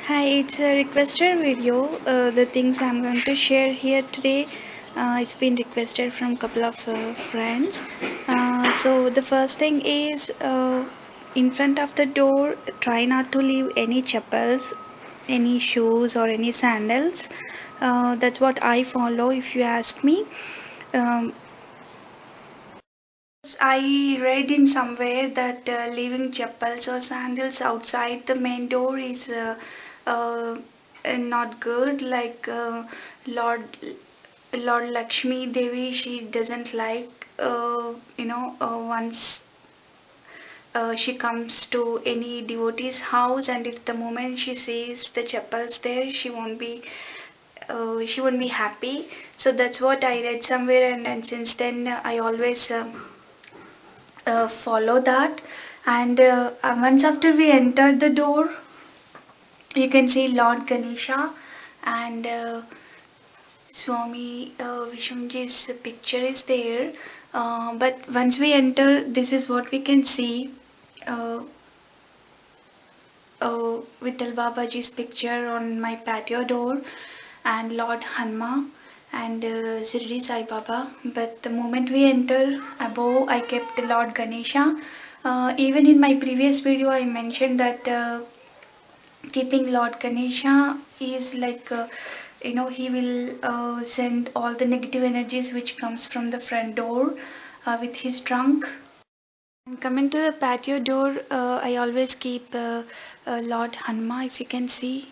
Hi, it's a requested video. The things I'm going to share here today, it's been requested from a couple of friends. So the first thing is, in front of the door, try not to leave any chappals, any shoes or any sandals. That's what I follow. If you ask me, um, I read in somewhere that leaving chappals or sandals outside the main door is uh, not good. Like Lord Lord Lakshmi Devi, she doesn't like once she comes to any devotee's house, and if the moment she sees the chappals there, she won't be happy. So that's what I read somewhere, and since then I always follow that. And once after we enter the door, you can see Lord Ganesha and Swami Vishnuji's picture is there. But once we enter, this is what we can see. Uh, Vittal Babaji's picture on my patio door, and Lord Hanma and Shirdi Sai Baba. But the moment we enter, above I kept Lord Ganesha. Even in my previous video, I mentioned that keeping Lord Ganesha is like he will send all the negative energies which comes from the front door with his trunk. And coming to the patio door, I always keep Lord Hanma. If you can see,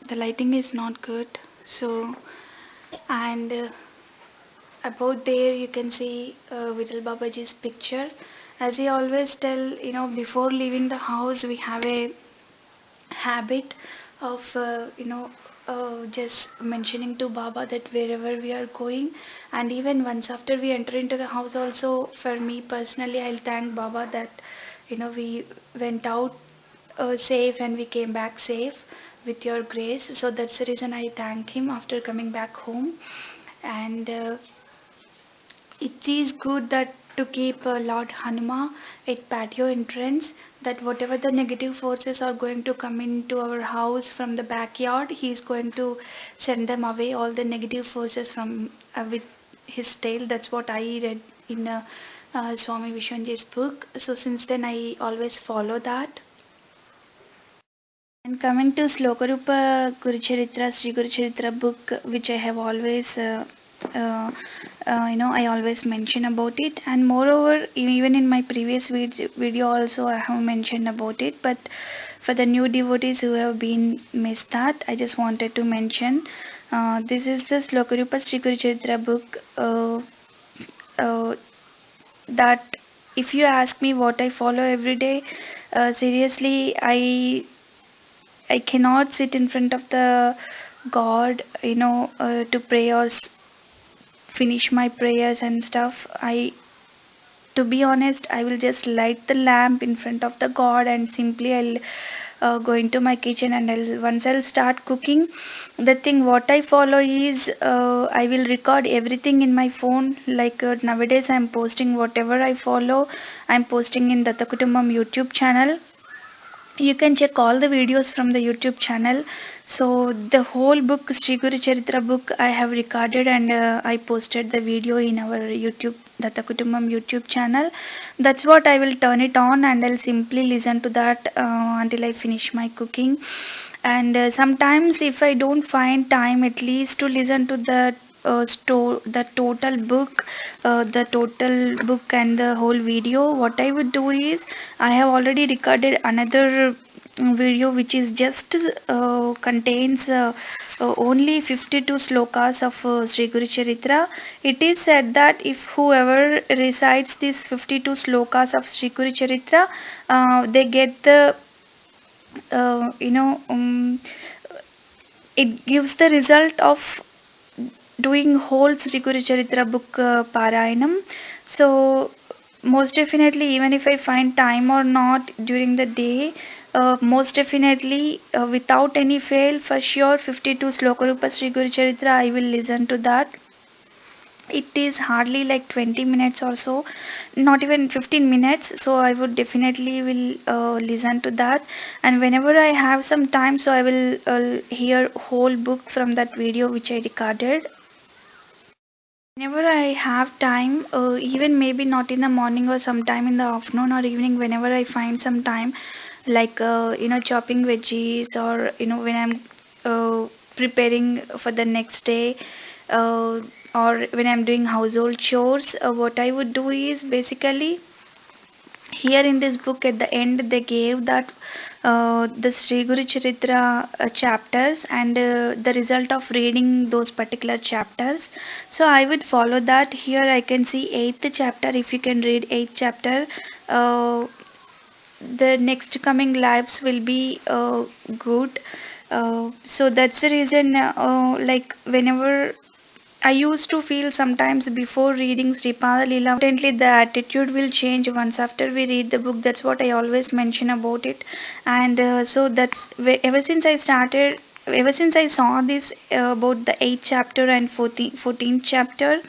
the lighting is not good. So, and about there you can see Vittal Babaji's picture. As I always tell, before leaving the house, we have a habit of just mentioning to Baba that wherever we are going, and even once after we enter into the house also, for me personally, I'll thank Baba that we went out safe and we came back safe with your grace. So that's the reason I thank him after coming back home. And it is good that to keep Lord Hanuma at patio entrance, that whatever the negative forces are going to come into our house from the backyard, he is going to send them away, all the negative forces from with his tail. That's what I read in Swami Vishwanji's book. So since then I always follow that. And coming to Slokarupa Gurucharitra, Sri Gurucharitra book, which I have always, I always mention about it. And moreover, even in my previous video also, I have mentioned about it. But for the new devotees who have been missed that, I just wanted to mention. This is the Slokarupa Sri Gurucharitra book. That if you ask me what I follow every day, seriously, I cannot sit in front of the God, to pray or finish my prayers and stuff. To be honest, I will just light the lamp in front of the God, and simply I'll go into my kitchen, and once I'll start cooking. The thing what I follow is I will record everything in my phone. Like nowadays, I'm posting whatever I follow. I'm posting in Datta Kutumbam YouTube channel. You can check all the videos from the YouTube channel. So the whole book, Sri Guru Charitra book, I have recorded, and I posted the video in our YouTube Datta Kutumbam YouTube channel. That's what I will turn it on, and I'll simply listen to that until I finish my cooking. And sometimes if I don't find time at least to listen to the total book and the whole video, what I would do is I have already recorded another video which is just contains only 52 slokas of Sri Guru Charitra. It is said that if whoever recites these 52 slokas of Sri Guru Charitra, they get the uh, you know um, it gives the result of doing whole Sri Guru Charitra book Parayanam. So most definitely, even if I find time or not during the day, most definitely, without any fail, for sure, 52 Slokarupa Sri Guru Charitra, I will listen to that. it is hardly like 20 minutes or so, not even 15 minutes. So I would definitely will listen to that. And whenever I have some time, so I will hear whole book from that video which I recorded. Whenever I have time, even maybe not in the morning or sometime in the afternoon or evening, whenever I find some time, like chopping veggies, or when I'm preparing for the next day, uh, or when I'm doing household chores, what I would do is basically, here in this book at the end they gave that the Sri Guru Charitra chapters, and the result of reading those particular chapters. So I would follow that. Here I can see eighth chapter. If you can read eighth chapter, uh, the next coming lives will be good. So that's the reason, like whenever I used to feel sometimes before reading Sripada Leela, definitely the attitude will change once after we read the book. That's what I always mention about it. And so that's ever since I started, ever since I saw this about the 8th chapter and 14th chapter,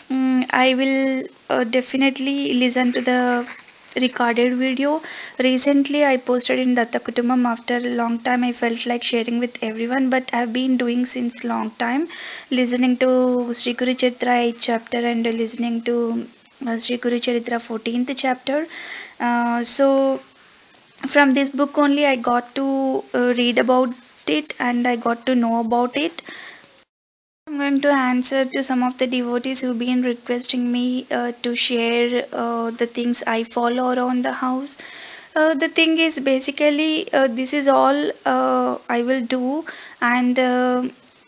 I will definitely listen to the recorded video. Recently, I posted in Datta Kutumam. After a long time, I felt like sharing with everyone, but I've been doing since long time, listening to Sri Guru Charitra 8th chapter and listening to Sri Guru Charitra 14th chapter. So from this book only I got to read about it, and I got to know about it. I'm going to answer to some of the devotees who've been requesting me to share the things I follow around the house. The thing is basically, this is all I will do. And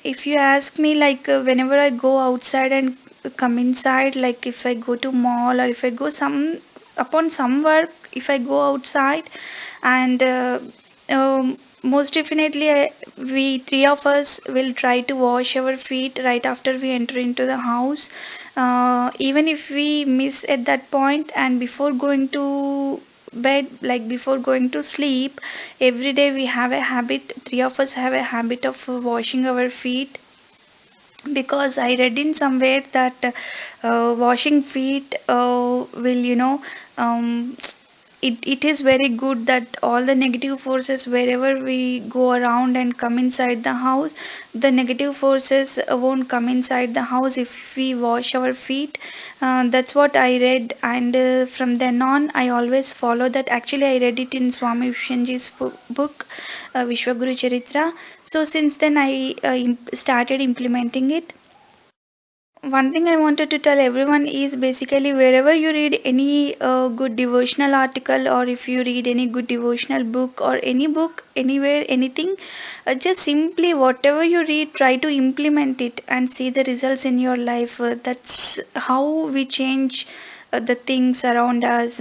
if you ask me, like whenever I go outside and come inside, like if I go to mall or if I go some upon some work, if I go outside, and most definitely we three of us will try to wash our feet right after we enter into the house. Even if we miss at that point, and before going to bed, like before going to sleep, every day we have a habit, three of us have a habit of washing our feet. Because I read in somewhere that washing feet will, it is very good that all the negative forces, wherever we go around and come inside the house, the negative forces won't come inside the house if we wash our feet. That's what I read, and from then on I always follow that. Actually I read it in Swami Vishenji's book, Vishwaguru Charitra. So since then I started implementing it. One thing I wanted to tell everyone is basically, wherever you read any good devotional article, or if you read any good devotional book or any book, anywhere, anything, just simply whatever you read, try to implement it and see the results in your life. That's how we change the things around us.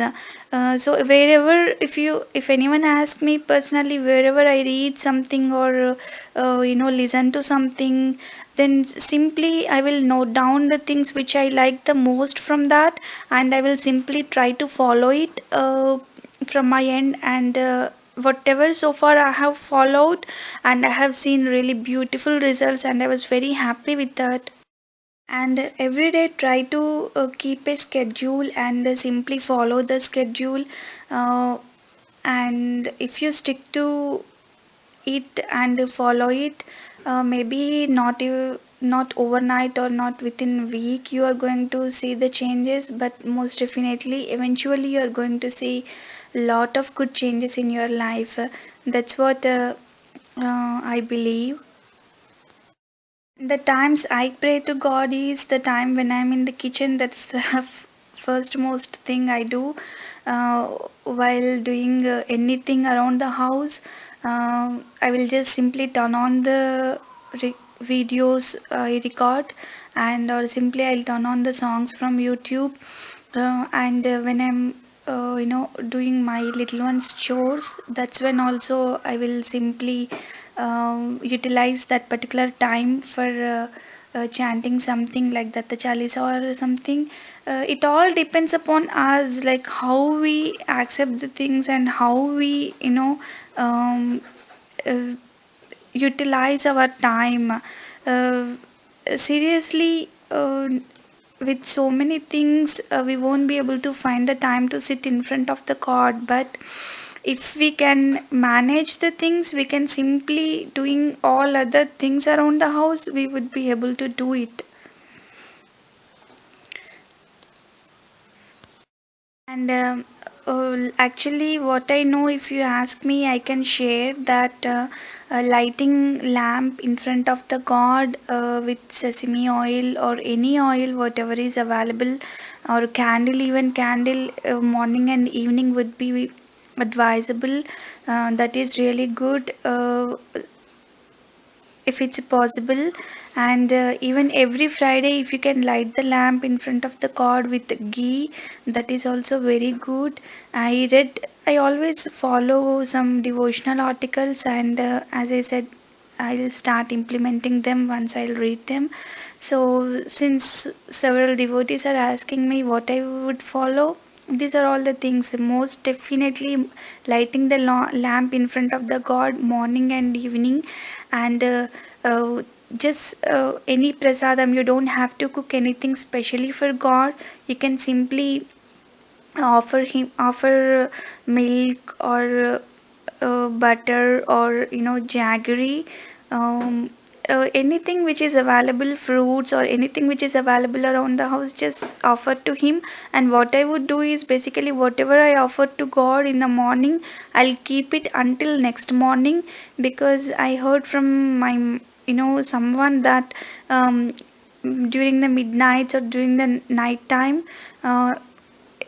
So wherever, if anyone asks me personally, wherever I read something or listen to something, then simply I will note down the things which I like the most from that, and I will simply try to follow it from my end. And whatever so far I have followed, and I have seen really beautiful results, and I was very happy with that. And every day try to keep a schedule and simply follow the schedule. uh, and if you stick to it and follow it, maybe not overnight or not within week you are going to see the changes, but most definitely eventually you are going to see lot of good changes in your life. That's what I believe. The times I pray to God is the time when I'm in the kitchen. That's the first most thing I do uh, while doing anything around the house. I will just simply turn on the videos I record, and or simply I'll turn on the songs from YouTube. And when I'm doing my little one's chores, that's when also I will simply utilize that particular time for chanting something like that, the chalisa or something. It all depends upon us, like how we accept the things and how we um, uh, utilize our time. uh, Seriously, with so many things we won't be able to find the time to sit in front of the god. But if we can manage the things, we can simply doing all other things around the house, we would be able to do it. And actually, what I know, if you ask me, I can share that a lighting lamp in front of the god with sesame oil or any oil, whatever is available, or candle, even candle, morning and evening would be advisable. That is really good. If it's possible. And even every Friday, if you can light the lamp in front of the god with ghee, that is also very good. I always follow some devotional articles, and as I said, I'll start implementing them once I'll read them. So, since several devotees are asking me what I would follow, these are all the things. Most definitely, lighting the lamp in front of the God morning and evening, and uh, just any prasadam. You don't have to cook anything specially for God. You can simply offer milk or butter, or jaggery, um, anything which is available, fruits or anything which is available around the house, just offer to him. And what I would do is, basically whatever I offer to god in the morning, I'll keep it until next morning. Because I heard from my someone that during the midnights or during the night time, uh,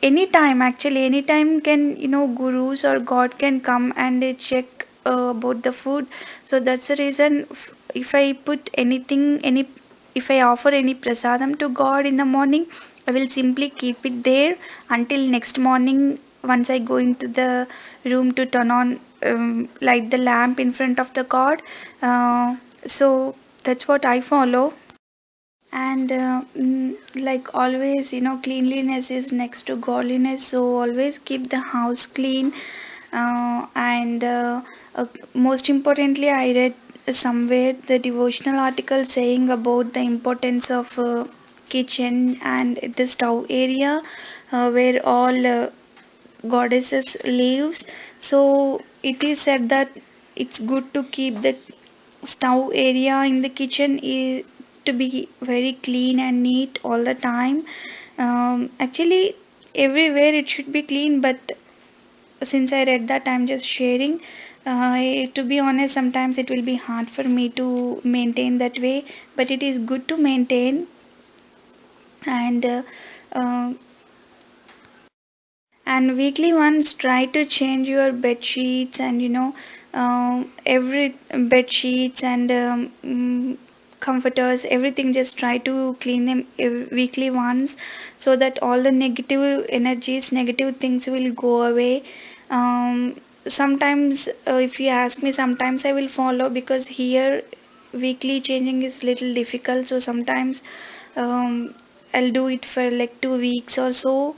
anytime, actually anytime, can gurus or god can come and they check about the food. So that's the reason, if I put anything, any if I offer any prasadam to god in the morning, I will simply keep it there until next morning. Once I go into the room to turn on, light the lamp in front of the god. So that's what I follow. And like always, cleanliness is next to godliness, so always keep the house clean. And most importantly, I read somewhere the devotional article saying about the importance of kitchen and the stove area, where all goddesses lives. So it is said that it's good to keep the stove area in the kitchen is to be very clean and neat all the time. Actually, everywhere it should be clean, but since I read that, I'm just sharing. To be honest, sometimes it will be hard for me to maintain that way, but it is good to maintain. And uh, and weekly once, try to change your bed sheets, and every bed sheets and comforters, everything, just try to clean them weekly once, so that all the negative energies, negative things will go away. Sometimes, if you ask me, sometimes I will follow, because here weekly changing is little difficult. So sometimes I'll do it for like 2 weeks or so.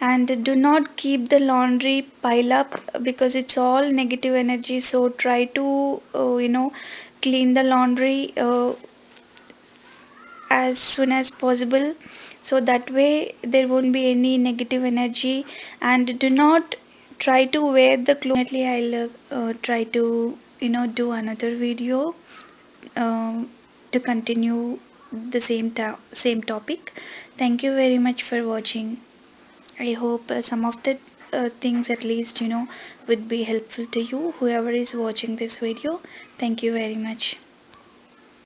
And do not keep the laundry pile up, because it's all negative energy. So try to clean the laundry as soon as possible, so that way there won't be any negative energy. And do not try to wear the clothes. Definitely I'll try to do another video to continue the same topic. Thank you very much for watching. I hope some of the things, at least, would be helpful to you, whoever is watching this video. Thank you very much.